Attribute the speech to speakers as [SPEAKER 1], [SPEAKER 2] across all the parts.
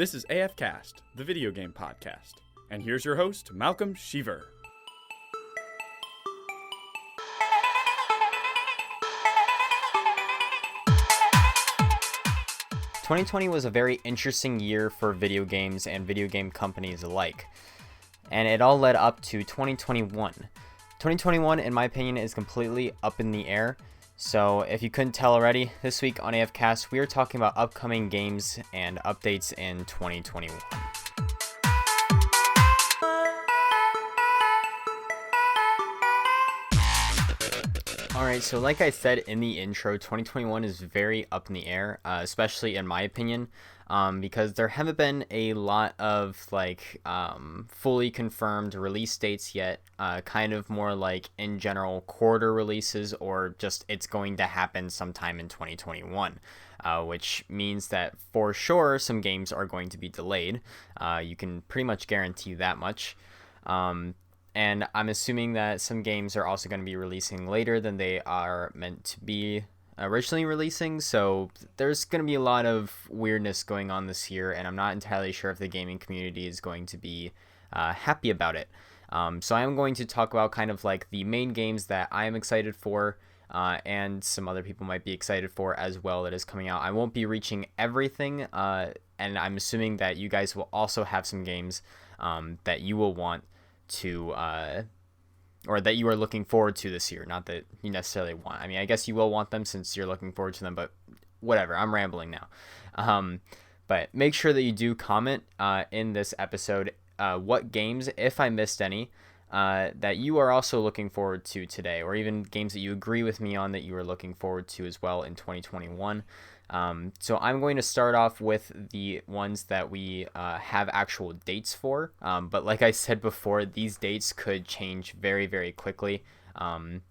[SPEAKER 1] This is AFKast, the video game podcast. And here's your host, Malcolm Sheaver.
[SPEAKER 2] "2020 was a very interesting year for video games and video game companies alike, and it all led up to 2021. 2021, in my opinion, is completely up in the air. So if you couldn't tell already, this week on AFKast, we are talking about upcoming games and updates in 2021. Alright, so like I said in the intro, 2021 is very up in the air, especially in my opinion, because there haven't been a lot of fully confirmed release dates yet, kind of more like in general quarter releases or just it's going to happen sometime in 2021, which means that for sure some games are going to be delayed. You can pretty much guarantee that much. And I'm assuming that some games are also going to be releasing later than they are meant to be originally releasing. So there's going to be a lot of weirdness going on this year, and I'm not entirely sure if the gaming community is going to be happy about it. So I'm going to talk about kind of like the main games that I am excited for, and some other people might be excited for as well that is coming out. I won't be reaching everything, and I'm assuming that you guys will also have some games that you will want to or that you are looking forward to this year. Not that you necessarily want. I mean, I guess you will want them since you're looking forward to them, but whatever, I'm rambling now. But make sure that you do comment in this episode what games, if I missed any, that you are also looking forward to today, or even games that you agree with me on that you are looking forward to as well in 2021. So I'm going to start off with the ones that we have actual dates for, but like I said before, these dates could change very, very quickly, and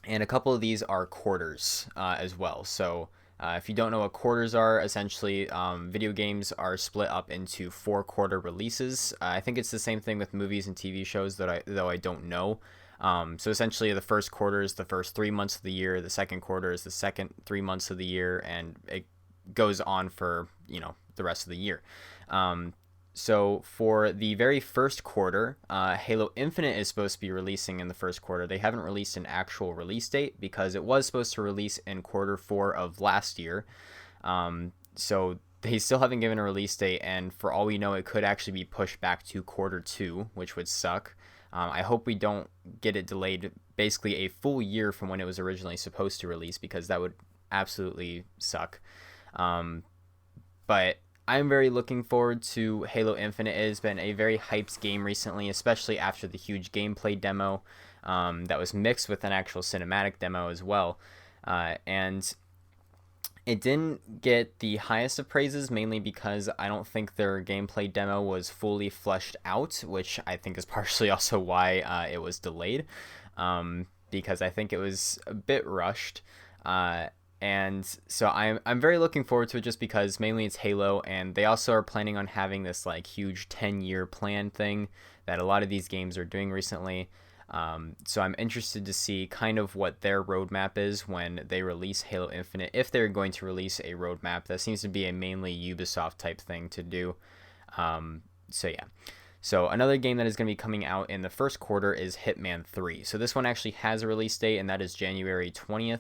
[SPEAKER 2] a couple of these are quarters as well. So if you don't know what quarters are, essentially video games are split up into 4-quarter releases. I think it's the same thing with movies and TV shows, though I don't know. So essentially the first quarter is the first 3 months of the year, the second quarter is the second 3 months of the year, and it goes on for, the rest of the year. So for the very first quarter, Halo Infinite is supposed to be releasing in the first quarter. They haven't released an actual release date because it was supposed to release in quarter 4 of last year. So they still haven't given a release date, and for all we know, it could actually be pushed back to quarter 2, which would suck. I hope we don't get it delayed basically a full year from when it was originally supposed to release, because that would absolutely suck. But I'm very looking forward to Halo Infinite. It has been a very hyped game recently, especially after the huge gameplay demo that was mixed with an actual cinematic demo as well. And it didn't get the highest of praises, mainly because I don't think their gameplay demo was fully fleshed out, which I think is partially also why it was delayed, because I think it was a bit rushed. And so I'm very looking forward to it, just because mainly it's Halo, and they also are planning on having this huge 10-year plan thing that a lot of these games are doing recently. So I'm interested to see kind of what their roadmap is when they release Halo Infinite, if they're going to release a roadmap. That seems to be a mainly Ubisoft type thing to do. So yeah. So another game that is going to be coming out in the first quarter is Hitman 3. So this one actually has a release date, and that is January 20th.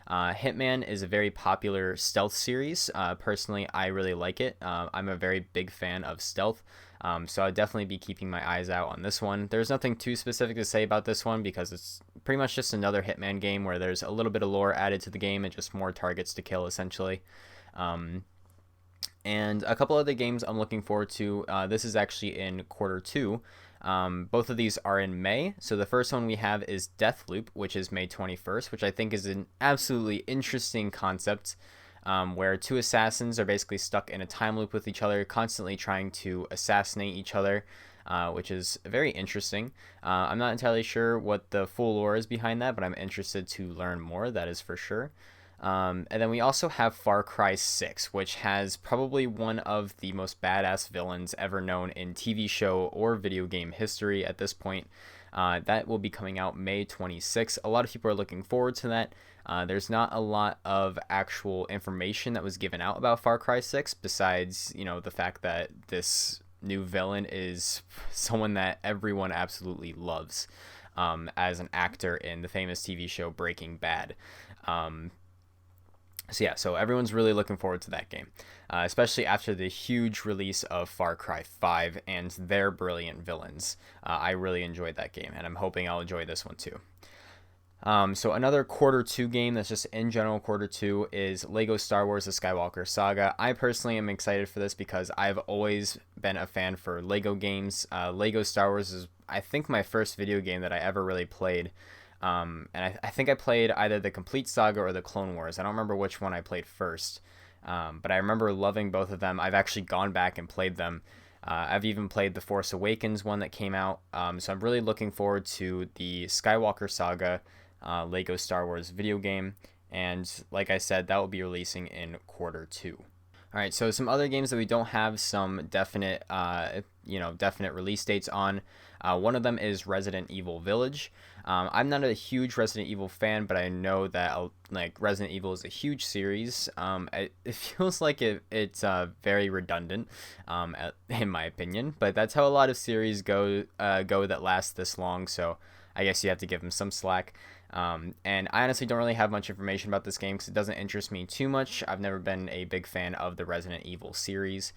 [SPEAKER 2] Hitman is a very popular stealth series. Personally, I really like it. I'm a very big fan of stealth. So I'll definitely be keeping my eyes out on this one. There's nothing too specific to say about this one, because it's pretty much just another Hitman game where there's a little bit of lore added to the game and just more targets to kill, essentially. And a couple other games I'm looking forward to. This is actually in quarter 2. Both of these are in May. So the first one we have is Deathloop, which is May 21st, which I think is an absolutely interesting concept, where 2 assassins are basically stuck in a time loop with each other, constantly trying to assassinate each other, which is very interesting. I'm not entirely sure what the full lore is behind that, but I'm interested to learn more, that is for sure. And then we also have Far Cry 6, which has probably one of the most badass villains ever known in TV show or video game history at this point. That will be coming out May 26th. A lot of people are looking forward to that. There's not a lot of actual information that was given out about Far Cry 6 besides, the fact that this new villain is someone that everyone absolutely loves, as an actor in the famous TV show Breaking Bad. So everyone's really looking forward to that game, especially after the huge release of Far Cry 5 and their brilliant villains. I really enjoyed that game, and I'm hoping I'll enjoy this one too. So another quarter 2 game that's just in general quarter 2 is Lego Star Wars: The Skywalker Saga. I personally am excited for this because I've always been a fan for Lego games. Lego Star Wars is, I think, my first video game that I ever really played. And I think I played either the Complete Saga or the Clone Wars. I don't remember which one I played first, but I remember loving both of them. I've actually gone back and played them. I've even played the Force Awakens one that came out. So I'm really looking forward to the Skywalker Saga Lego Star Wars video game. And like I said, that will be releasing in quarter 2. All right, so some other games that we don't have some definite release dates on. One of them is Resident Evil Village. I'm not a huge Resident Evil fan, but I know that Resident Evil is a huge series. It feels like it's very redundant, in my opinion. But that's how a lot of series go that last this long. So I guess you have to give them some slack. And I honestly don't really have much information about this game because it doesn't interest me too much. I've never been a big fan of the Resident Evil series.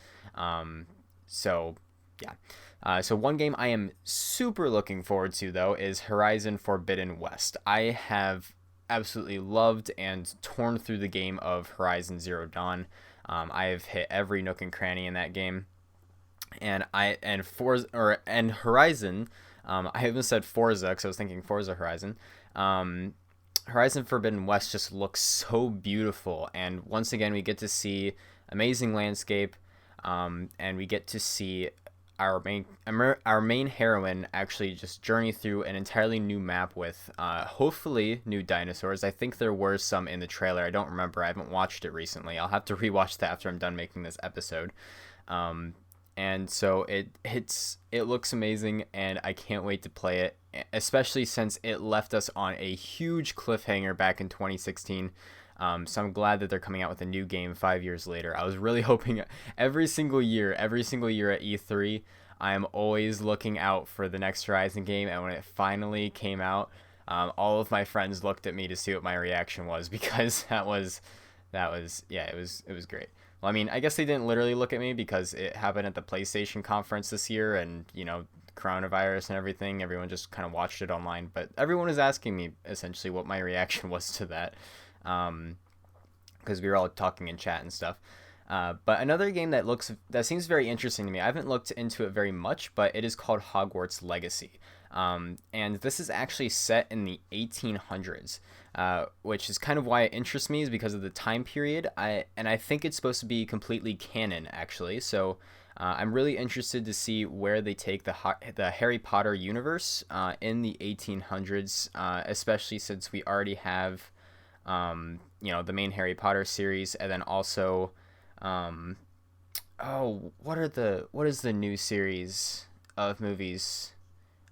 [SPEAKER 2] So one game I am super looking forward to, though, is Horizon Forbidden West. I have absolutely loved and torn through the game of Horizon Zero Dawn. I have hit every nook and cranny in that game. And Horizon, I haven't said Forza because I was thinking Forza Horizon. Horizon Forbidden West just looks so beautiful, and once again we get to see amazing landscape, and we get to see our main heroine actually just journey through an entirely new map with hopefully new dinosaurs. I think there were some in the trailer. I don't remember. I haven't watched it recently. I'll have to rewatch that after I'm done making this episode. And so it looks amazing, and I can't wait to play it, especially since it left us on a huge cliffhanger back in 2016. So I'm glad that they're coming out with a new game 5 years later. I was really hoping every single year at E3, I'm always looking out for the next Horizon game, and when it finally came out, all of my friends looked at me to see what my reaction was, because it was great. Well, I mean, I guess they didn't literally look at me because it happened at the PlayStation conference this year, and coronavirus and everything, everyone just kind of watched it online, but everyone was asking me essentially what my reaction was to that, because we were all talking in chat and stuff. But another game that seems very interesting to me, I haven't looked into it very much, but it is called Hogwarts Legacy. And this is actually set in the 1800s, which is kind of why it interests me, is because of the time period. I think it's supposed to be completely canon, actually. So I'm really interested to see where they take the Harry Potter universe in the 1800s, especially since we already have the main Harry Potter series, and then also what is the new series of movies?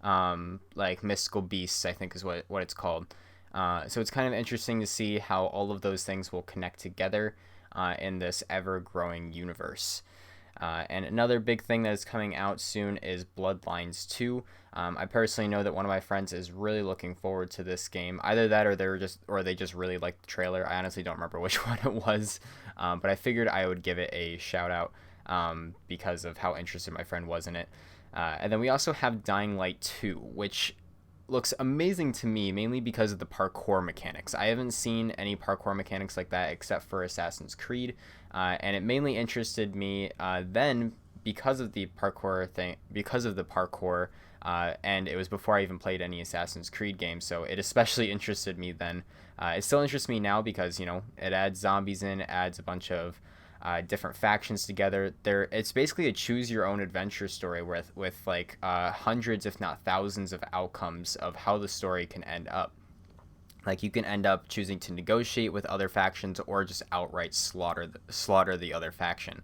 [SPEAKER 2] Like Mystical Beasts, I think is what it's called. So it's kind of interesting to see how all of those things will connect together in this ever-growing universe. And another big thing that is coming out soon is Bloodlines 2. I personally know that one of my friends is really looking forward to this game. Either that, or they just really liked the trailer. I honestly don't remember which one it was, but I figured I would give it a shout out because of how interested my friend was in it. And then we also have Dying Light 2, which looks amazing to me, mainly because of the parkour mechanics. I haven't seen any parkour mechanics like that except for Assassin's Creed, and it mainly interested me then because of the parkour, and it was before I even played any Assassin's Creed games, so it especially interested me then. It still interests me now because, it adds zombies in, adds a bunch of different factions together. It's basically a choose your own adventure story with like hundreds, if not thousands, of outcomes of how the story can end up. Like, you can end up choosing to negotiate with other factions or just outright slaughter the other faction,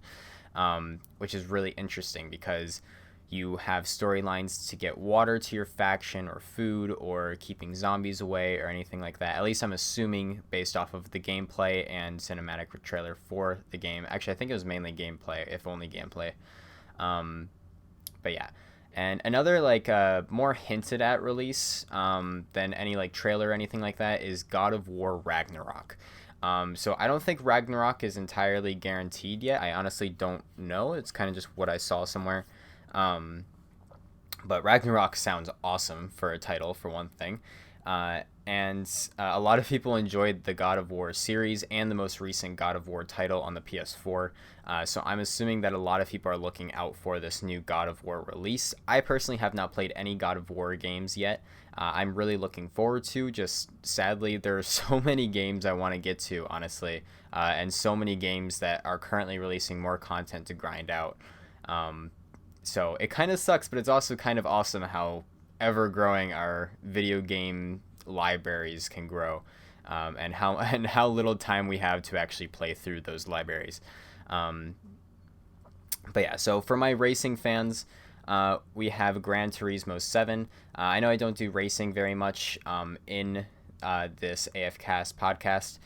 [SPEAKER 2] which is really interesting because you have storylines to get water to your faction or food or keeping zombies away or anything like that. At least I'm assuming based off of the gameplay and cinematic trailer for the game. Actually, I think it was mainly gameplay, if only gameplay. But yeah. And another more hinted at release than any like trailer or anything like that is God of War Ragnarok. So I don't think Ragnarok is entirely guaranteed yet. I honestly don't know. It's kind of just what I saw somewhere. But Ragnarok sounds awesome for a title, for one thing. And a lot of people enjoyed the God of War series and the most recent God of War title on the PS4. So I'm assuming that a lot of people are looking out for this new God of War release. I personally have not played any God of War games yet. I'm really looking forward to. Just sadly, there are so many games I want to get to, honestly, and so many games that are currently releasing more content to grind out. So it kind of sucks, but it's also kind of awesome how ever-growing our video game libraries can grow, and how little time we have to actually play through those libraries. But yeah, so for my racing fans, we have Gran Turismo 7. I know I don't do racing very much in this AFKast podcast,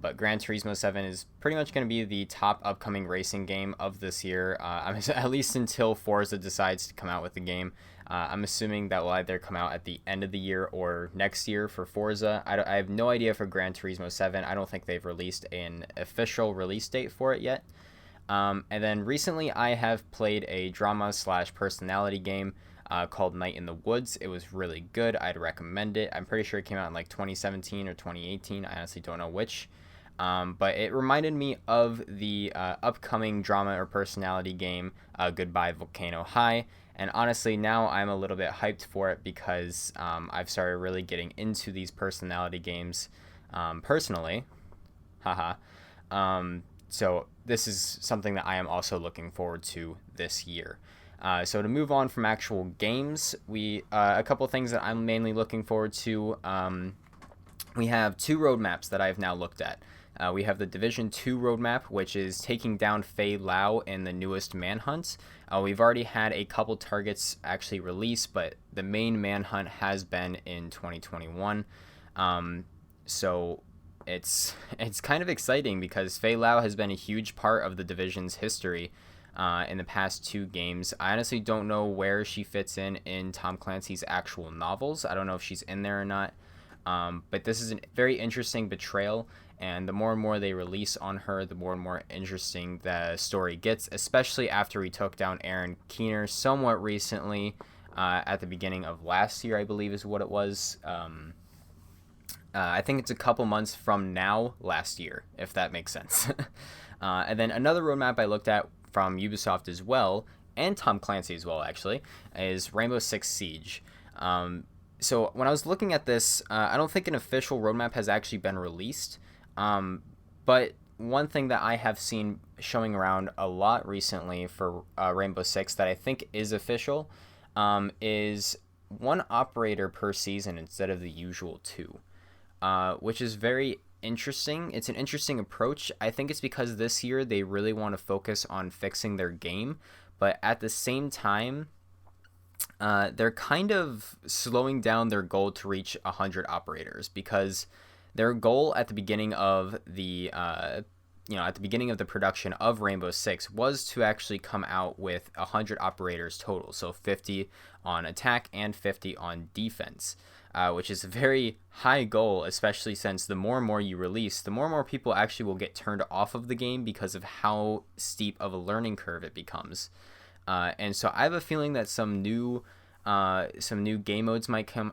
[SPEAKER 2] but Gran Turismo 7 is pretty much going to be the top upcoming racing game of this year, at least until Forza decides to come out with the game. I'm assuming that will either come out at the end of the year or next year for Forza. I have no idea for Gran Turismo 7. I don't think they've released an official release date for it yet. And then recently I have played a drama/personality game called Night in the Woods. It was really good. I'd recommend it. I'm pretty sure it came out in like 2017 or 2018. I honestly don't know which. But it reminded me of the upcoming drama or personality game Goodbye Volcano High. And honestly, now I'm a little bit hyped for it because I've started really getting into these personality games personally. Haha. So this is something that I am also looking forward to this year. So to move on from actual games, a couple things that I'm mainly looking forward to. We have 2 roadmaps that I've now looked at. We have the Division 2 roadmap, which is taking down Fei Lao in the newest manhunt. We've already had a couple targets actually released, but the main manhunt has been in 2021. So it's kind of exciting because Fei Lao has been a huge part of the Division's history in the past 2 games. I honestly don't know where she fits in Tom Clancy's actual novels. I don't know if she's in there or not. But this is a very interesting betrayal, and the more and more they release on her, the more and more interesting the story gets, especially after we took down Aaron Keener somewhat recently, at the beginning of last year, I believe is what it was. I think it's a couple months from now last year, if that makes sense. And then another roadmap I looked at from Ubisoft as well, and Tom Clancy as well, actually, is Rainbow Six Siege. So when I was looking at this, I don't think an official roadmap has actually been released. But one thing that I have seen showing around a lot recently for Rainbow Six that I think is official is 1 operator per season instead of the usual 2, which is very interesting. It's an interesting approach. I think it's because this year they really want to focus on fixing their game, but at the same time, they're kind of slowing down their goal to reach 100 operators, because their goal at the beginning of the production of Rainbow Six was to actually come out with 100 operators total, so 50 on attack and 50 on defense, which is a very high goal, especially since the more and more you release, the more and more people actually will get turned off of the game because of how steep of a learning curve it becomes. And so I have a feeling that some new game modes might come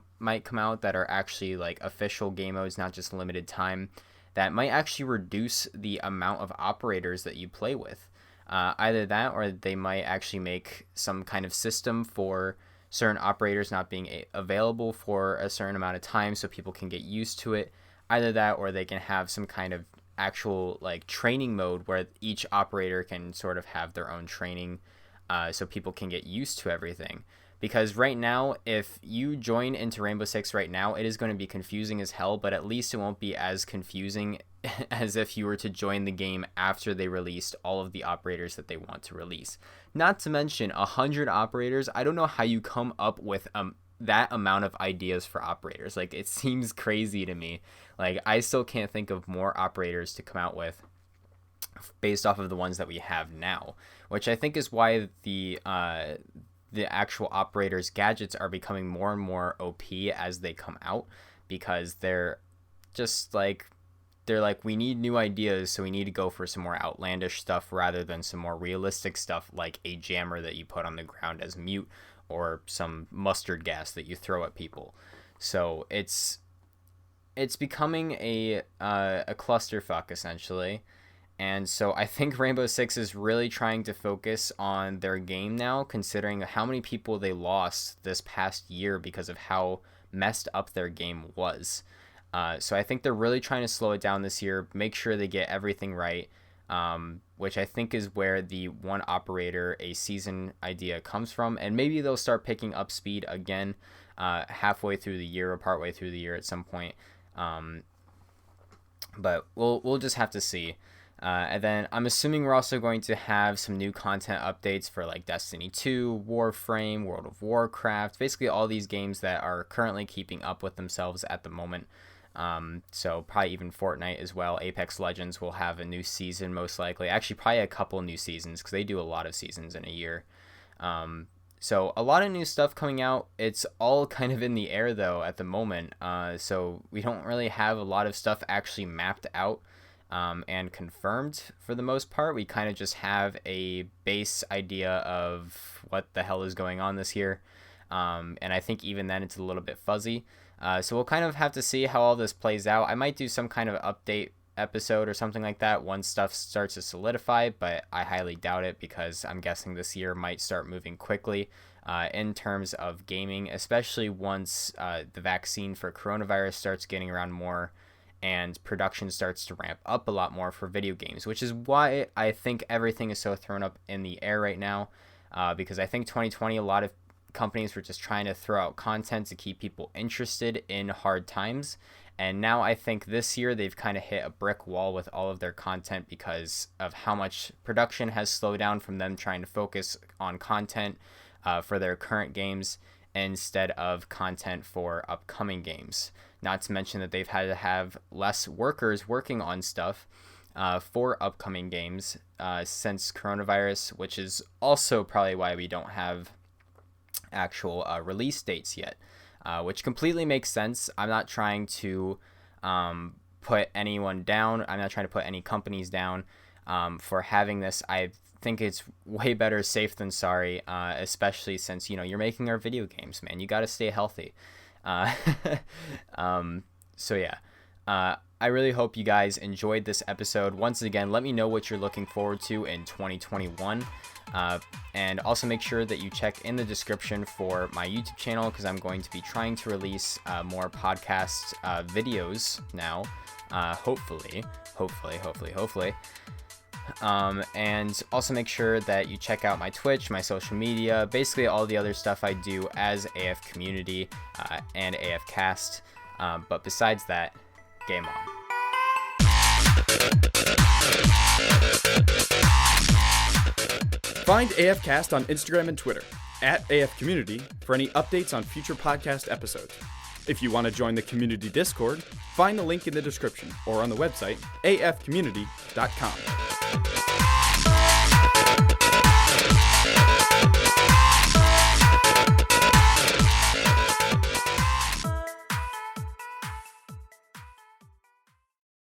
[SPEAKER 2] out that are actually like official game modes, not just limited time, that might actually reduce the amount of operators that you play with. Either that, or they might actually make some kind of system for certain operators not being available for a certain amount of time so people can get used to it. Either that, or they can have some kind of actual like training mode where each operator can sort of have their own training, so people can get used to everything. Because right now, if you join into Rainbow Six right now, it is going to be confusing as hell, but at least it won't be as confusing as if you were to join the game after they released all of the operators that they want to release. Not to mention 100 operators. I don't know how you come up with that amount of ideas for operators. Like, it seems crazy to me. Like, I still can't think of more operators to come out with based off of the ones that we have now, which I think is why the actual operators gadgets are becoming more and more OP as they come out, because they're like, we need new ideas, so we need to go for some more outlandish stuff rather than some more realistic stuff like a jammer that you put on the ground as mute, or some mustard gas that you throw at people. So it's becoming a clusterfuck essentially. And so I think Rainbow Six is really trying to focus on their game now, considering how many people they lost this past year because of how messed up their game was. So I think they're really trying to slow it down this year, make sure they get everything right, which I think is where the one operator a season idea comes from. And maybe they'll start picking up speed again halfway through the year or partway through the year at some point. But we'll just have to see. And then I'm assuming we're also going to have some new content updates for like Destiny 2, Warframe, World of Warcraft, basically all these games that are currently keeping up with themselves at the moment. So probably even Fortnite as well. Apex Legends will have a new season most likely. Actually, probably a couple new seasons because they do a lot of seasons in a year. So a lot of new stuff coming out. It's all kind of in the air though at the moment. So we don't really have a lot of stuff actually mapped out and confirmed for the most part. We kind of just have a base idea of what the hell is going on this year. And I think even then it's a little bit fuzzy. So we'll kind of have to see how all this plays out. I might do some kind of update episode or something like that once stuff starts to solidify, but I highly doubt it because I'm guessing this year might start moving quickly in terms of gaming, especially once the vaccine for coronavirus starts getting around more and production starts to ramp up a lot more for video games, which is why I think everything is so thrown up in the air right now, because I think 2020, a lot of companies were just trying to throw out content to keep people interested in hard times. And now I think this year they've kind of hit a brick wall with all of their content because of how much production has slowed down from them trying to focus on content for their current games instead of content for upcoming games. Not to mention that they've had to have less workers working on stuff for upcoming games since coronavirus, which is also probably why we don't have actual release dates yet, which completely makes sense. I'm not trying to put anyone down. I'm not trying to put any companies down for having this. I think it's way better safe than sorry, especially since, you're making our video games, man. You got to stay healthy. So yeah, I really hope you guys enjoyed this episode. Once again, let me know what you're looking forward to in 2021. And also make sure that you check in the description for my YouTube channel, because I'm going to be trying to release more podcast videos now, hopefully. And also make sure that you check out my Twitch, my social media, basically all the other stuff I do as AF Community and AFKast. But besides that, game on.
[SPEAKER 1] Find AFKast on Instagram and Twitter, @AFCommunity, for any updates on future podcast episodes. If you want to join the community Discord, find the link in the description or on the website afcommunity.com.